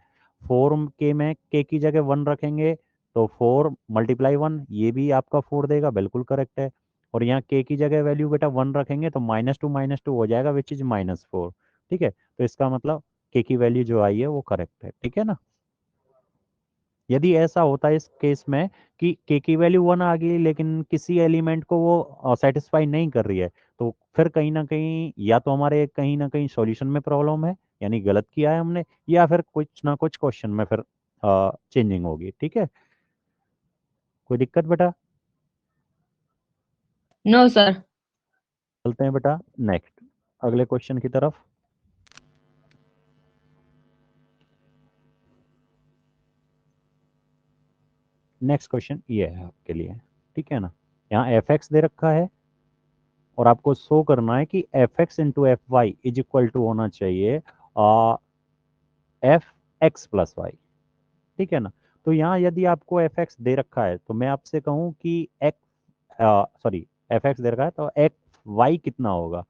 4k में के की जगह 1 रखेंगे तो 4 × 1, ये भी आपका 4 देगा, बिल्कुल करेक्ट है। और यहाँ के की जगह वैल्यू बेटा 1 रखेंगे तो -2 हो जाएगा, विच इज -4। ठीक है, तो इसका मतलब के की वैल्यू जो आई है वो करेक्ट है। ठीक है ना। यदि ऐसा होता है इस केस में कि के की वैल्यू 1 आ गई लेकिन किसी एलिमेंट को वो सेटिस्फाई नहीं कर रही है, तो फिर कहीं ना कहीं या तो हमारे कहीं ना कहीं सॉल्यूशन में प्रॉब्लम है, यानी गलत किया है हमने, या फिर कुछ ना कुछ क्वेश्चन में फिर चेंजिंग होगी। ठीक है, कोई दिक्कत बेटा। No sir. चलते हैं बेटा नेक्स्ट, अगले क्वेश्चन की तरफ। नेक्स्ट क्वेश्चन ये है आपके लिए, ठीक है ना। यहाँ एफ एक्स दे रखा है और आपको शो करना है कि F x into F Y is equal to होना चाहिए एफ एक्स प्लस वाई। ठीक है ना। तो यहाँ यदि आपको एफ एक्स दे रखा है तो मैं आपसे कहूँ कि एक्स, सॉरी, एफ एक्स दे रखा है तो एफ वाई कितना होगा।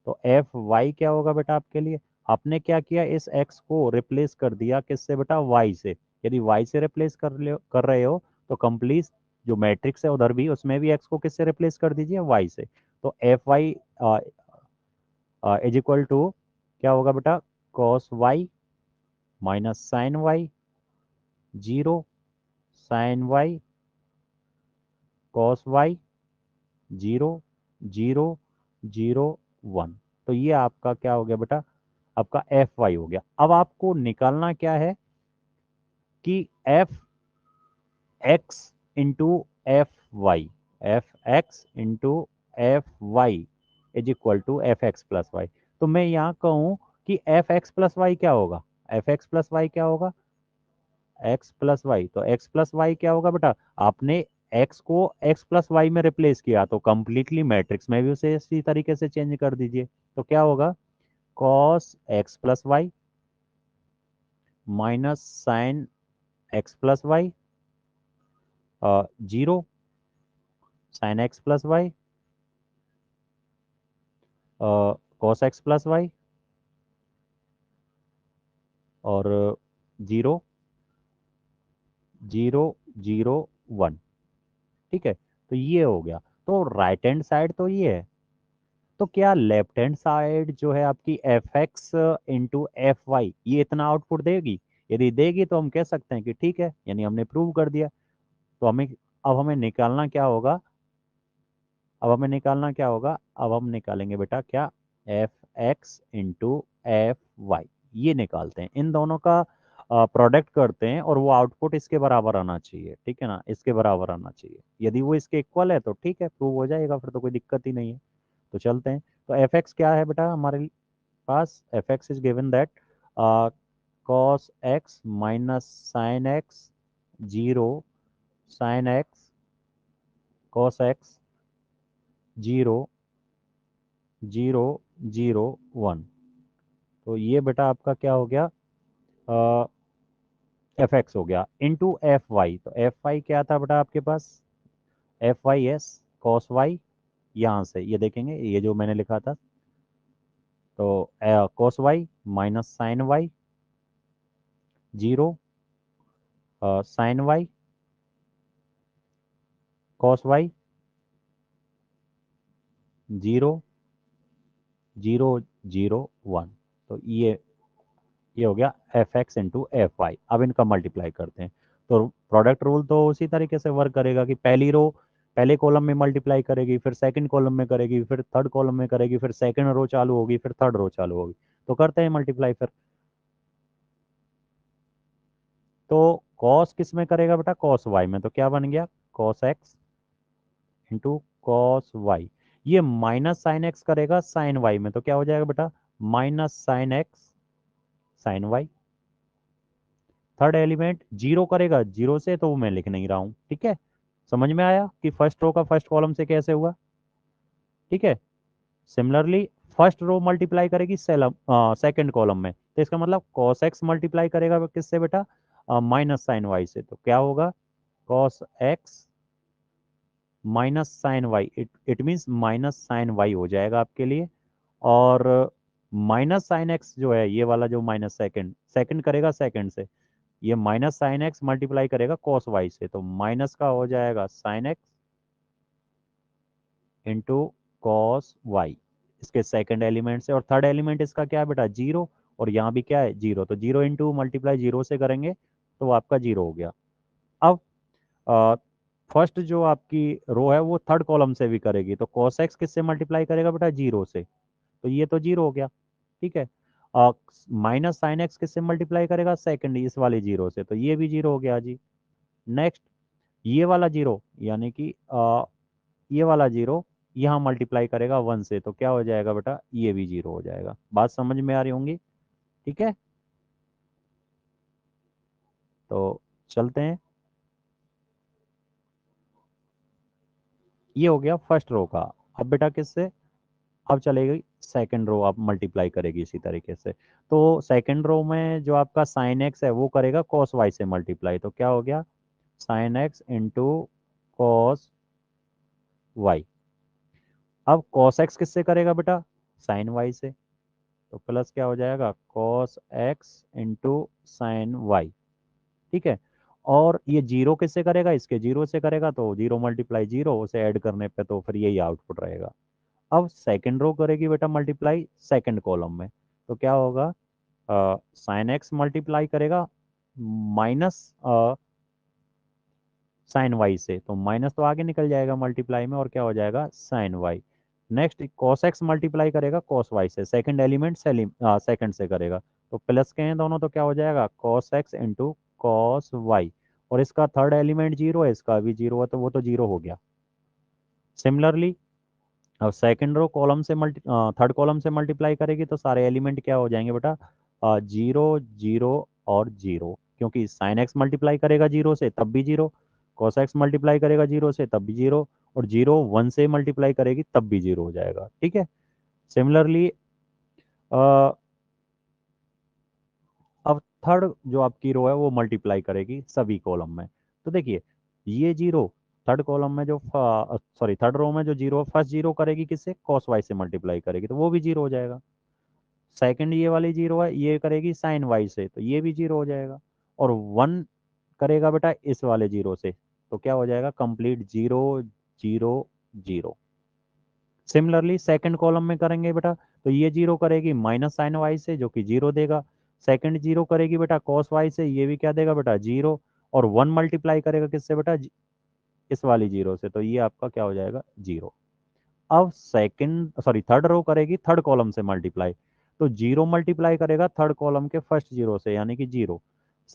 तो एफ वाई क्या होगा बेटा आपके लिए, आपने क्या किया, इस एक्स को रिप्लेस कर दिया किससे बेटा, वाई से। यदि वाई से रिप्लेस कर रहे हो तो कंप्लीट जो मैट्रिक्स है उधर भी, उसमें भी एक्स को किससे रिप्लेस कर दीजिए, वाई से। तो F Y is equal to क्या होगा बेटा, cos Y minus sine Y, 0, sine Y cos Y, 0, 0, 0, 1। तो ये आपका क्या हो गया बेटा, आपका एफ वाई हो गया। अब आपको निकालना क्या है कि F x into F Y, F x into F Y is equal to F X plus Y. तो मैं यहाँ कहूँ कि एफ एक्स प्लस वाई क्या होगा, एफ एक्स प्लस वाई क्या होगा, एक्स प्लस वाई। तो एक्स प्लस वाई क्या होगा बेटा, आपने एक्स को एक्स प्लस वाई में रिप्लेस किया तो कंप्लीटली मैट्रिक्स में भी उसे इसी तरीके से चेंज कर दीजिए। तो क्या होगा, cos x plus Y minus sine X plus Y, 0, sine X plus Y cos x plus Y, और 0, 0, 0, 1। ठीक है, तो ये हो गया। तो राइट हैंड साइड तो ये है, तो क्या लेफ्ट हैंड साइड जो है आपकी F x into F Y ये इतना आउटपुट देगी। यदि देगी तो हम कह सकते हैं कि ठीक है, यानी हमने प्रूव कर दिया। तो अब हमें निकालना क्या होगा, अब हम निकालेंगे बेटा क्या, F x into F Y, ये निकालते हैं, इन दोनों का प्रोडक्ट करते हैं और वो आउटपुट इसके बराबर आना चाहिए। ठीक है ना, इसके बराबर आना चाहिए। यदि वो इसके इक्वल है तो ठीक है, प्रूव हो जाएगा, फिर तो कोई दिक्कत ही नहीं है। तो चलते हैं। तो एफ एक्स क्या है बेटा हमारे पास, f x is given that cos x minus sine x, 0, sine x cos x, 0, 0, 0, 1। तो ये बेटा आपका क्या हो गया, एफ एक्स हो गया इंटू एफ वाई। तो एफ वाई क्या था बेटा आपके पास, f y is cos y, यहाँ से ये देखेंगे ये जो मैंने लिखा था, तो cos Y minus sine Y, 0, sine Y cos Y, 0, 0, 0, 1। तो ये ये हो गया F x into F Y. अब इनका मल्टीप्लाई करते हैं। तो प्रोडक्ट रूल तो उसी तरीके से वर्क करेगा कि पहली रो पहले कॉलम में मल्टीप्लाई करेगी, फिर सेकंड कॉलम में करेगी, फिर थर्ड कॉलम में करेगी, फिर सेकंड रो चालू होगी, फिर थर्ड रो चालू होगी। तो करते हैं मल्टीप्लाई फिर। तो कॉस किस में करेगा बेटा? कॉस वाई में। तो क्या बन गया? Cos x into cos Y. ये माइनस साइन एक्स करेगा साइन वाई में। तो क्या हो जाएगा बेटा? Minus sine X sine Y. Third element zero करेगा जीरो से, तो वो मैं लिख नहीं रहा हूं। ठीक है, समझ में आया कि फर्स्ट रो का फर्स्ट कॉलम से कैसे हुआ? ठीक है। सिमिलरली फर्स्ट रो मल्टीप्लाई करेगी सेकंड कॉलम में, तो इसका मतलब कॉस एक्स मल्टीप्लाई करेगा किससे बेटा? माइनस साइन वाई से। तो क्या होगा? Cos x minus sine Y, it means minus sine Y हो जाएगा आपके लिए। और माइनस साइन एक्स जो है, ये वाला जो माइनस सेकंड सेकंड करेगा सेकंड से, ये माइनस साइन एक्स मल्टीप्लाई करेगा कॉस वाई से, तो माइनस का हो जाएगा sine x into cos Y इसके सेकंड एलिमेंट से। और थर्ड एलिमेंट इसका क्या है बेटा? जीरो। और यहाँ भी क्या है? जीरो। तो जीरो इंटू मल्टीप्लाई जीरो से करेंगे तो वो आपका जीरो हो गया। अब फर्स्ट जो आपकी रो है वो थर्ड कॉलम से भी करेगी, तो कॉस एक्स किससे मल्टीप्लाई करेगा बेटा? जीरो से। तो ये तो जीरो हो गया। ठीक है। माइनस साइन एक्स किससे मल्टीप्लाई करेगा? सेकंड इस वाले जीरो से, तो ये भी जीरो हो गया जी। नेक्स्ट ये वाला जीरो, यानी कि ये वाला जीरो यहाँ मल्टीप्लाई करेगा वन से, तो क्या हो जाएगा बेटा? ये भी जीरो हो जाएगा। बात समझ में आ रही होंगी? ठीक है, तो चलते हैं। ये हो गया फर्स्ट रो का। अब बेटा किससे? अब चलेगी सेकंड रो, आप मल्टीप्लाई करेगी इसी तरीके से। तो सेकंड रो में जो आपका साइन एक्स है वो करेगा कॉस वाई से मल्टीप्लाई, तो क्या हो गया? Sine x into cos Y. अब कॉस एक्स किससे करेगा बेटा? साइन वाई से। तो प्लस क्या हो जाएगा? Cos x into sine Y. ठीक है। और ये जीरो किससे करेगा? इसके जीरो से करेगा, तो जीरो मल्टीप्लाई जीरो, उसे ऐड करने पे तो फिर यही आउटपुट रहेगा। अब सेकंड रो करेगी बेटा मल्टीप्लाई सेकंड कॉलम में, तो क्या होगा? साइन एक्स मल्टीप्लाई करेगा माइनस साइन वाई से, तो माइनस तो आगे निकल जाएगा मल्टीप्लाई में, और क्या हो जाएगा? Sine Y. Next cos X multiply करेगा कॉस वाई से, सेकंड एलिमेंट सेकंड से करेगा, तो प्लस के हैं दोनों, तो क्या हो जाएगा? Cos x into cos Y. और इसका थर्ड एलिमेंट जीरो है, इसका भी जीरो है, तो वो तो जीरो हो गया। सिमिलरली अब सेकंड रो कॉलम से थर्ड कॉलम से मल्टीप्लाई करेगी, तो सारे एलिमेंट क्या हो जाएंगे बेटा? जीरो जीरो और जीरो, क्योंकि साइन एक्स मल्टीप्लाई करेगा जीरो से तब भी जीरो, कॉस एक्स मल्टीप्लाई करेगा जीरो से तब भी जीरो, और जीरो वन से मल्टीप्लाई करेगी तब भी जीरो हो जाएगा। ठीक है। सिमिलरली अब थर्ड जो आपकी रो है वो मल्टीप्लाई करेगी सभी कॉलम में। तो देखिए ये जीरो थर्ड कॉलम में जो सॉरी थर्ड रो में जो जीरो फर्स्ट जीरो करेगी किससे? कॉस वाई से मल्टीप्लाई करेगी, तो वो भी जीरो हो जाएगा। सेकंड ये वाली जीरो है, ये करेगी साइन वाई से, तो ये भी जीरो हो जाएगा। और वन करेगा बेटा इस वाले जीरो से, तो क्या हो जाएगा? Complete zero zero zero. Similarly second column में करेंगे बेटा, तो ये जीरो करेगी माइनस साइन वाई से, जो कि जीरो देगा। सेकंड जीरो करेगी बेटा कॉस वाई से, ये भी क्या देगा बेटा? जीरो। और वन मल्टीप्लाई करेगा किससे बेटा? इस वाली जीरो से, तो ये आपका क्या हो जाएगा? जीरो। अब सेकंड सॉरी थर्ड रो करेगी थर्ड कॉलम से मल्टीप्लाई, तो जीरो मल्टीप्लाई करेगा थर्ड कॉलम के फर्स्ट जीरो से, यानी कि जीरो।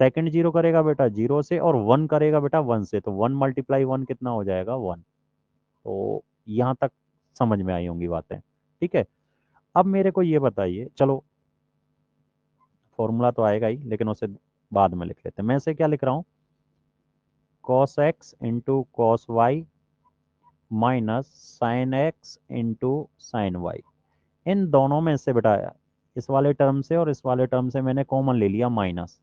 सेकंड जीरो करेगा बेटा जीरो से, और वन करेगा बेटा वन से, तो वन मल्टीप्लाई वन कितना हो जाएगा? वन। तो यहाँ तक समझ में आई होंगी बातें। ठीक है। अब मेरे को ये बताइए, चलो फॉर्मूला तो आएगा ही, लेकिन उसे बाद में लिख लेते हैं। मैं इसे क्या लिख रहा हूँ? Cos x into cos Y minus sine x into sine y. इन दोनों में से बेटा इस वाले टर्म से और इस वाले टर्म से मैंने कॉमन ले लिया माइनस।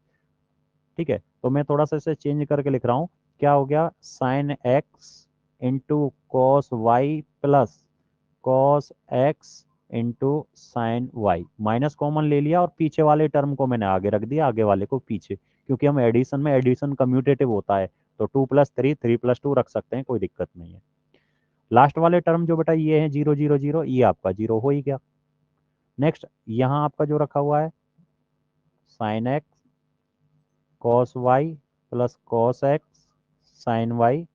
ठीक है, तो मैं थोड़ा सा इसे चेंज करके लिख रहा हूँ। क्या हो गया? Sine x into cos Y plus cos x into sine Y. Minus common ले लिया और पीछे वाले टर्म को मैंने आगे रख दिया, आगे वाले को पीछे, क्योंकि हम एडिशन में एडिशन कम्यूटेटिव होता है, तो two plus three three plus two रख सकते हैं, कोई दिक्कत नहीं है। लास्ट वाले टर्म जो बेटा ये है जीरो जीरो जीरो, ये आपका जीरो हो ही गया। नेक्स्ट यहाँ आपका जो रखा हुआ है sine x cos Y plus cos X sine Y.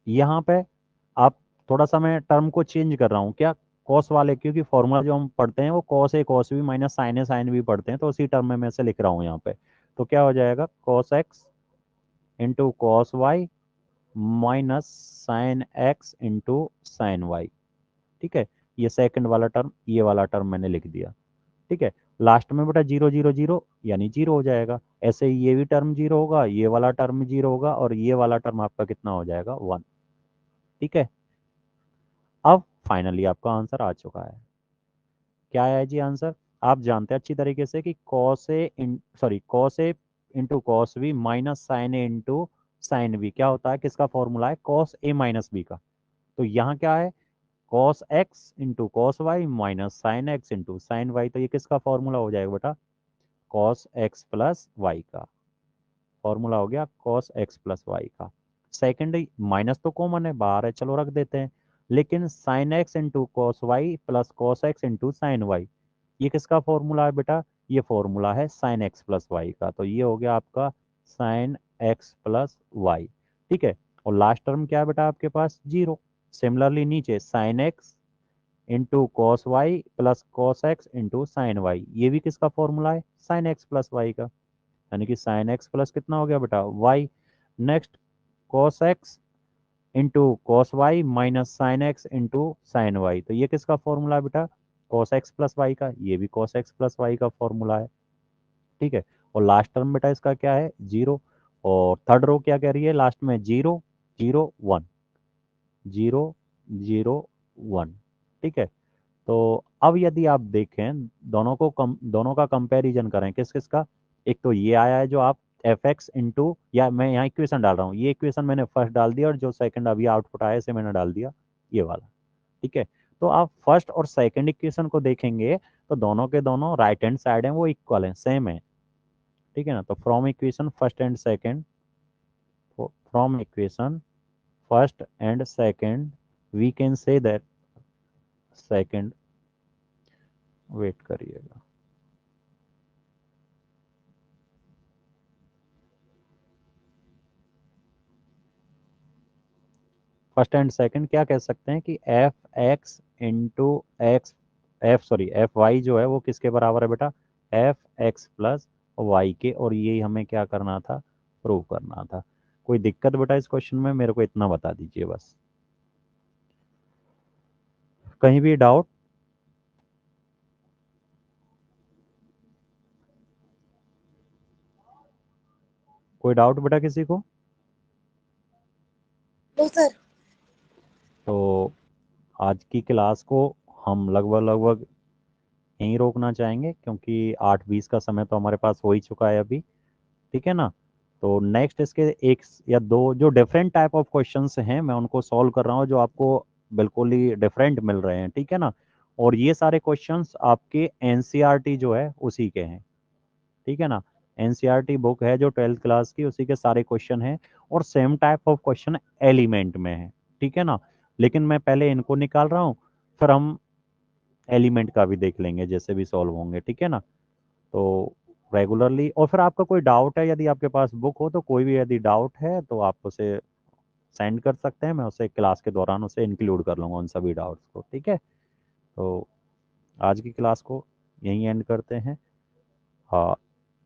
यहाँ पे आप थोड़ा सा मैं टर्म को चेंज कर रहा हूँ क्या, कॉस वाले, क्योंकि फॉर्मूला जो हम पढ़ते हैं वो cos A cos B minus sine A sine B पढ़ते हैं, तो उसी टर्म में मैं से लिख रहा हूँ यहाँ पे। तो क्या हो जाएगा, cos x into cos Y minus sine x into sine Y. ठीक है, ये सेकंड वाला टर्म, ये वाला टर्म मैंने लिख दिया। ठीक है, लास्ट में बेटा जीरो जीरो जीरो यानी जीरो हो जाएगा। ऐसे ही ये भी टर्म जीरो होगा, ये वाला टर्म जीरो होगा, और ये वाला टर्म आपका कितना हो जाएगा, वन। ठीक है, अब फाइनली आपका आंसर आ चुका है। क्या है जी आंसर, आप जानते हैं अच्छी तरीके से कि cos A cos A into cos B minus sine A into sine B क्या होता है, किसका फॉर्मूला है, कॉस ए माइनस बी का। तो यहाँ क्या है, cos x into cos Y minus sine x into sine y, तो ये किसका फॉर्मूला हो जाएगा बेटा, कॉस एक्स प्लस वाई का फॉर्मूला हो गया, कॉस एक्स प्लस वाई का। सेकंड माइनस तो कॉमन है, बाहर है, चलो रख देते हैं। लेकिन sine x into cos Y plus cos x into sine y, ये किसका फॉर्मूला है बेटा, ये फॉर्मूला है साइन एक्स प्लस वाई का। तो ये हो गया आपका साइन एक्स प्लस वाई। ठीक है, और लास्ट टर्म क्या है बेटा आपके पास, जीरो। सिमिलरली नीचे sine x into cos Y plus cos x into sine y, ये भी किसका फॉर्मूला है, साइन एक्स प्लस वाई का। यानी कि साइन एक्स प्लस कितना हो गया बेटा, y. Next cos x into cos Y minus sine x into sine y, तो ये किसका फॉर्मूला है बेटा, कॉस एक्स प्लस वाई का, ये भी कॉस एक्स प्लस वाई का फॉर्मूला है। ठीक है, और लास्ट टर्म बेटा इसका क्या है, जीरो। और थर्ड रो क्या कह रही है, लास्ट में zero zero one, zero zero one. ठीक है, तो अब यदि आप देखें, दोनों का कंपैरिजन करें, किस किस का, एक तो ये आया है जो आप एफ एक्स इंटू, या मैं यहाँ इक्वेशन डाल रहा हूँ, ये इक्वेशन मैंने फर्स्ट डाल दिया, और जो सेकंड अभी आउटपुट आया इसे मैंने डाल दिया, ये वाला। ठीक है, तो आप फर्स्ट और सेकंड इक्वेशन को देखेंगे तो दोनों के दोनों राइट हैंड साइड हैं वो इक्वल हैं, सेम है। ठीक है ना, तो from equation first and second, from equation first and second we can say that, second, wait करिएगा, फर्स्ट एंड सेकंड क्या कह सकते हैं कि F x into x, f y जो है वो किसके बराबर है बेटा, एफ एक्स प्लस वाई के, और ये हमें क्या करना था, प्रूव करना था। कोई दिक्कत बेटा इस क्वेश्चन में, मेरे को इतना बता दीजिए बस, कहीं भी डाउट, कोई डाउट बेटा किसी को, नो सर। तो आज की क्लास को हम लगभग लगभग यहीं रोकना चाहेंगे, क्योंकि 8:20 का समय तो हमारे पास हो ही चुका है अभी। ठीक है ना, तो नेक्स्ट इसके एक या दो जो डिफरेंट टाइप ऑफ क्वेश्चंस हैं मैं उनको सॉल्व कर रहा हूँ, जो आपको बिल्कुल ही डिफरेंट मिल रहे हैं। ठीक है ना, और ये सारे क्वेश्चंस आपके एनसीईआरटी जो है उसी के हैं। ठीक है ना, एनसीईआरटी बुक है जो 12th क्लास की, उसी के सारे क्वेश्चन हैं, और same type of question element में है। ठीक है ना, लेकिन मैं पहले इनको निकाल रहा हूँ, फिर हम एलिमेंट का भी देख लेंगे जैसे भी सॉल्व होंगे। ठीक है ना, तो रेगुलरली, और फिर आपका कोई डाउट है, यदि आपके पास बुक हो तो कोई भी यदि डाउट है तो आप उसे सेंड कर सकते हैं, मैं उसे क्लास के दौरान उसे इंक्लूड कर लूँगा उन सभी डाउट्स को। ठीक है, तो आज की क्लास को यहीं एंड करते हैं। हाँ,